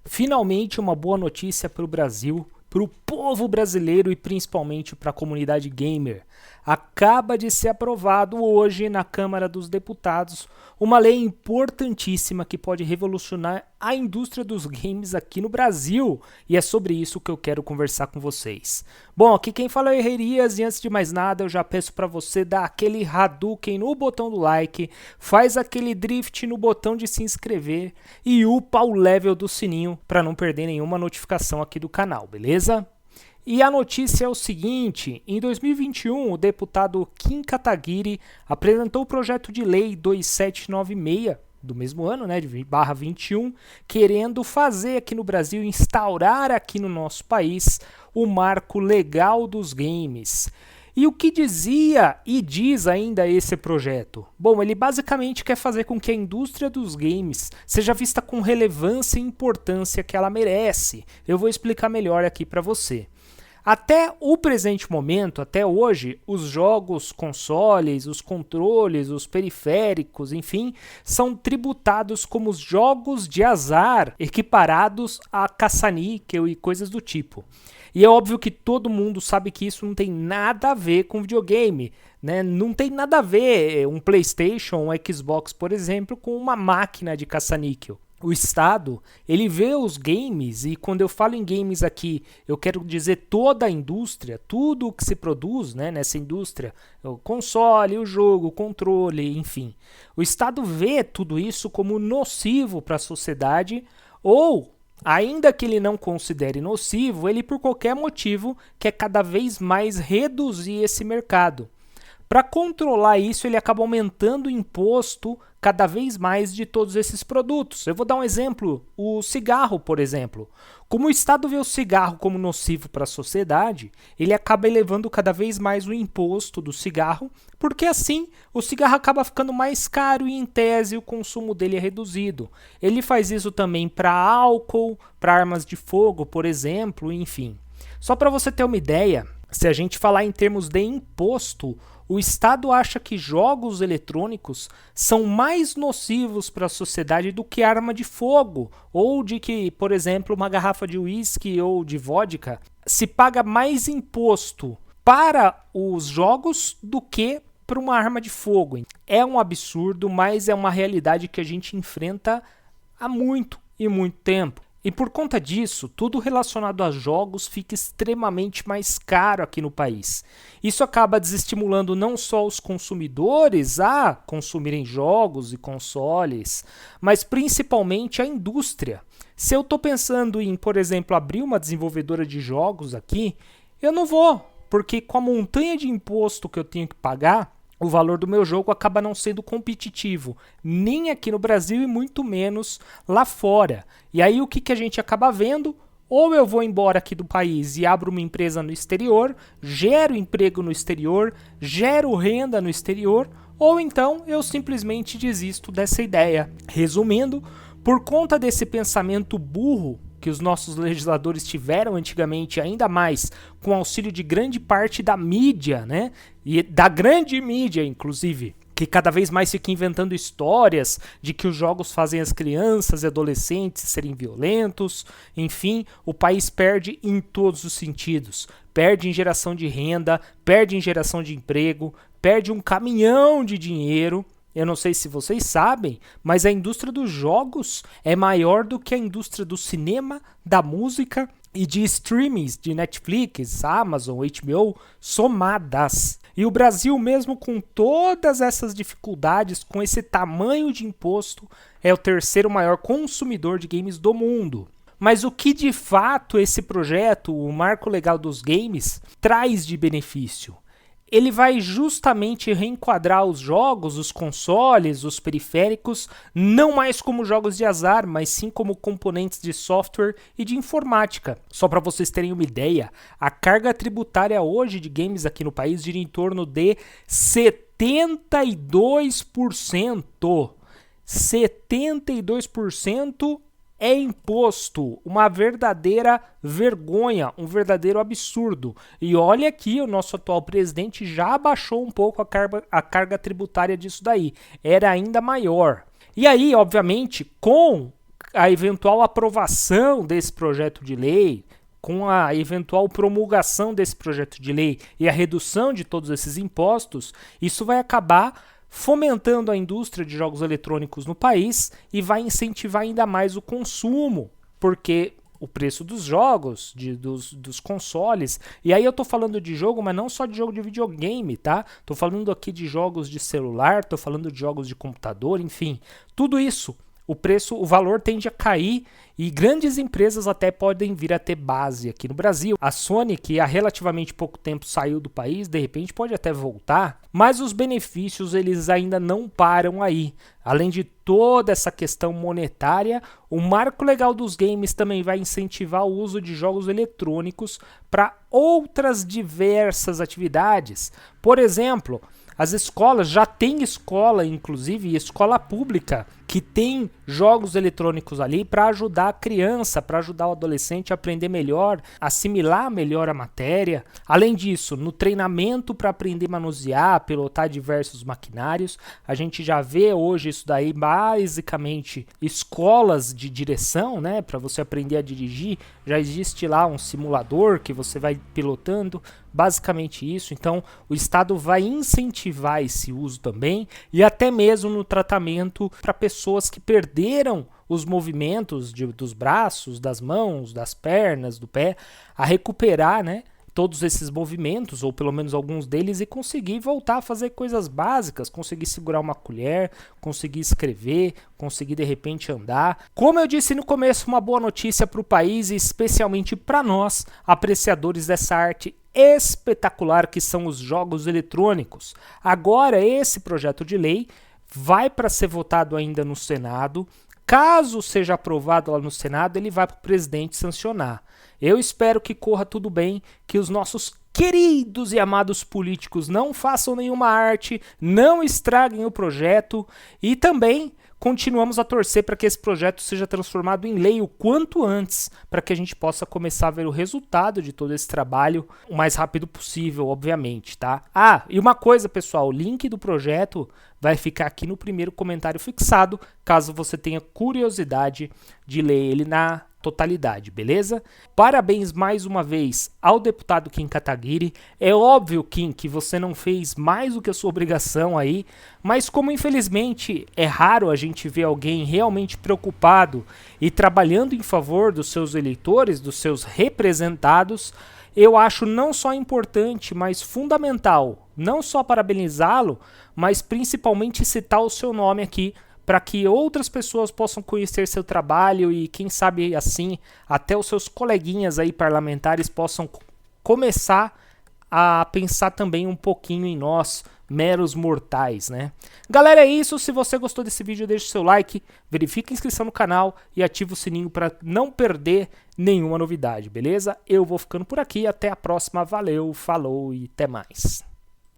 Finalmente uma boa notícia para o Brasil, para o povo brasileiro e principalmente para a comunidade gamer. Acaba de ser aprovado hoje na Câmara dos Deputados uma lei importantíssima que pode revolucionar a indústria dos games aqui no Brasil. E é sobre isso que eu quero conversar com vocês. Bom, aqui quem fala é o Herrerias e antes de mais nada eu já peço para você dar aquele Hadouken no botão do like, faz aquele drift no botão de se inscrever e upa o level do sininho para não perder nenhuma notificação aqui do canal, beleza? E a notícia é o seguinte, em 2021 o deputado Kim Kataguiri apresentou o projeto de lei 2796 do mesmo ano, né, de /21, querendo fazer aqui no Brasil, instaurar aqui no nosso país o marco legal dos games. E o que dizia e diz ainda esse projeto? Bom, ele basicamente quer fazer com que a indústria dos games seja vista com relevância e importância que ela merece. Eu vou explicar melhor aqui para você. Até o presente momento, até hoje, os jogos, consoles, os controles, os periféricos, enfim, são tributados como os jogos de azar, equiparados a caça-níquel e coisas do tipo. E é óbvio que todo mundo sabe que isso não tem nada a ver com videogame, né? Não tem nada a ver um PlayStation, um Xbox, por exemplo, com uma máquina de caça-níquel. O Estado, ele vê os games, e quando eu falo em games aqui, eu quero dizer toda a indústria, tudo o que se produz, né, nessa indústria, o console, o jogo, o controle, enfim. O Estado vê tudo isso como nocivo para a sociedade, ou, ainda que ele não considere nocivo, ele por qualquer motivo quer cada vez mais reduzir esse mercado. Para controlar isso, ele acaba aumentando o imposto cada vez mais de todos esses produtos. Eu vou dar um exemplo, o cigarro, por exemplo. Como o Estado vê o cigarro como nocivo para a sociedade, ele acaba elevando cada vez mais o imposto do cigarro, porque assim o cigarro acaba ficando mais caro e, em tese, o consumo dele é reduzido. Ele faz isso também para álcool, para armas de fogo, por exemplo, enfim. Só para você ter uma ideia, se a gente falar em termos de imposto, o Estado acha que jogos eletrônicos são mais nocivos para a sociedade do que arma de fogo, ou de que, por exemplo, uma garrafa de uísque ou de vodka se paga mais imposto para os jogos do que para uma arma de fogo. É um absurdo, mas é uma realidade que a gente enfrenta há muito e muito tempo. E por conta disso, tudo relacionado a jogos fica extremamente mais caro aqui no país. Isso acaba desestimulando não só os consumidores a consumirem jogos e consoles, mas principalmente a indústria. Se eu estou pensando em, por exemplo, abrir uma desenvolvedora de jogos aqui, eu não vou, porque com a montanha de imposto que eu tenho que pagar, o valor do meu jogo acaba não sendo competitivo, nem aqui no Brasil e muito menos lá fora. E aí o que a gente acaba vendo? Ou eu vou embora aqui do país e abro uma empresa no exterior, gero emprego no exterior, gero renda no exterior, ou então eu simplesmente desisto dessa ideia. Resumindo, por conta desse pensamento burro que os nossos legisladores tiveram antigamente, ainda mais com auxílio de grande parte da mídia, né? E da grande mídia, inclusive, que cada vez mais fica inventando histórias de que os jogos fazem as crianças e adolescentes serem violentos. Enfim, o país perde em todos os sentidos. Perde em geração de renda, perde em geração de emprego, perde um caminhão de dinheiro. Eu não sei se vocês sabem, mas a indústria dos jogos é maior do que a indústria do cinema, da música e de streamings de Netflix, Amazon, HBO, somadas. E o Brasil, mesmo com todas essas dificuldades, com esse tamanho de imposto, é o terceiro maior consumidor de games do mundo. Mas o que de fato esse projeto, o Marco Legal dos Games, traz de benefício? Ele vai justamente reenquadrar os jogos, os consoles, os periféricos, não mais como jogos de azar, mas sim como componentes de software e de informática. Só para vocês terem uma ideia, a carga tributária hoje de games aqui no país gira em torno de 72%. 72% é imposto, uma verdadeira vergonha, um verdadeiro absurdo. E olha que o nosso atual presidente já abaixou um pouco a carga tributária disso daí, era ainda maior. E aí, obviamente, com a eventual aprovação desse projeto de lei, com a eventual promulgação desse projeto de lei e a redução de todos esses impostos, isso vai acabar fomentando a indústria de jogos eletrônicos no país e vai incentivar ainda mais o consumo, porque o preço dos jogos, dos consoles, e aí eu tô falando de jogo, mas não só de jogo de videogame, tá? Tô falando aqui de jogos de celular, tô falando de jogos de computador, enfim, tudo isso. O valor tende a cair e grandes empresas até podem vir a ter base aqui no Brasil. A Sony, que há relativamente pouco tempo saiu do país, de repente pode até voltar, mas os benefícios eles ainda não param aí. Além de toda essa questão monetária, o marco legal dos games também vai incentivar o uso de jogos eletrônicos para outras diversas atividades. Por exemplo, as escolas, já tem escola, inclusive, escola pública, que tem jogos eletrônicos ali para ajudar a criança, para ajudar o adolescente a aprender melhor, assimilar melhor a matéria. Além disso, no treinamento para aprender a manusear, pilotar diversos maquinários, a gente já vê hoje isso daí, basicamente, escolas de direção, né, para você aprender a dirigir, já existe lá um simulador que você vai pilotando, basicamente isso. Então, o Estado vai incentivar esse uso também e até mesmo no tratamento para pessoas que perderam os movimentos dos braços, das mãos, das pernas, do pé, a recuperar, né, todos esses movimentos, ou pelo menos alguns deles, e conseguir voltar a fazer coisas básicas, conseguir segurar uma colher, conseguir escrever, conseguir de repente andar. Como eu disse no começo, uma boa notícia para o país e especialmente para nós, apreciadores dessa arte espetacular que são os jogos eletrônicos. Agora esse projeto de lei vai para ser votado ainda no Senado. Caso seja aprovado lá no Senado, ele vai para o presidente sancionar. Eu espero que corra tudo bem, que os nossos queridos e amados políticos não façam nenhuma arte, não estraguem o projeto e também continuamos a torcer para que esse projeto seja transformado em lei o quanto antes, para que a gente possa começar a ver o resultado de todo esse trabalho o mais rápido possível, obviamente, tá? Ah, e uma coisa, pessoal, o link do projeto vai ficar aqui no primeiro comentário fixado, caso você tenha curiosidade de ler ele na totalidade, beleza? Parabéns mais uma vez ao deputado Kim Kataguiri. É óbvio, Kim, que você não fez mais do que a sua obrigação aí, mas como infelizmente é raro a gente ver alguém realmente preocupado e trabalhando em favor dos seus eleitores, dos seus representados, eu acho não só importante, mas fundamental, não só parabenizá-lo, mas principalmente citar o seu nome aqui, para que outras pessoas possam conhecer seu trabalho e, quem sabe assim, até os seus coleguinhas aí parlamentares possam começar a pensar também um pouquinho em nós, meros mortais, né? Galera, é isso. Se você gostou desse vídeo, deixe seu like, verifique a inscrição no canal e ative o sininho para não perder nenhuma novidade, beleza? Eu vou ficando por aqui, até a próxima, valeu, falou e até mais.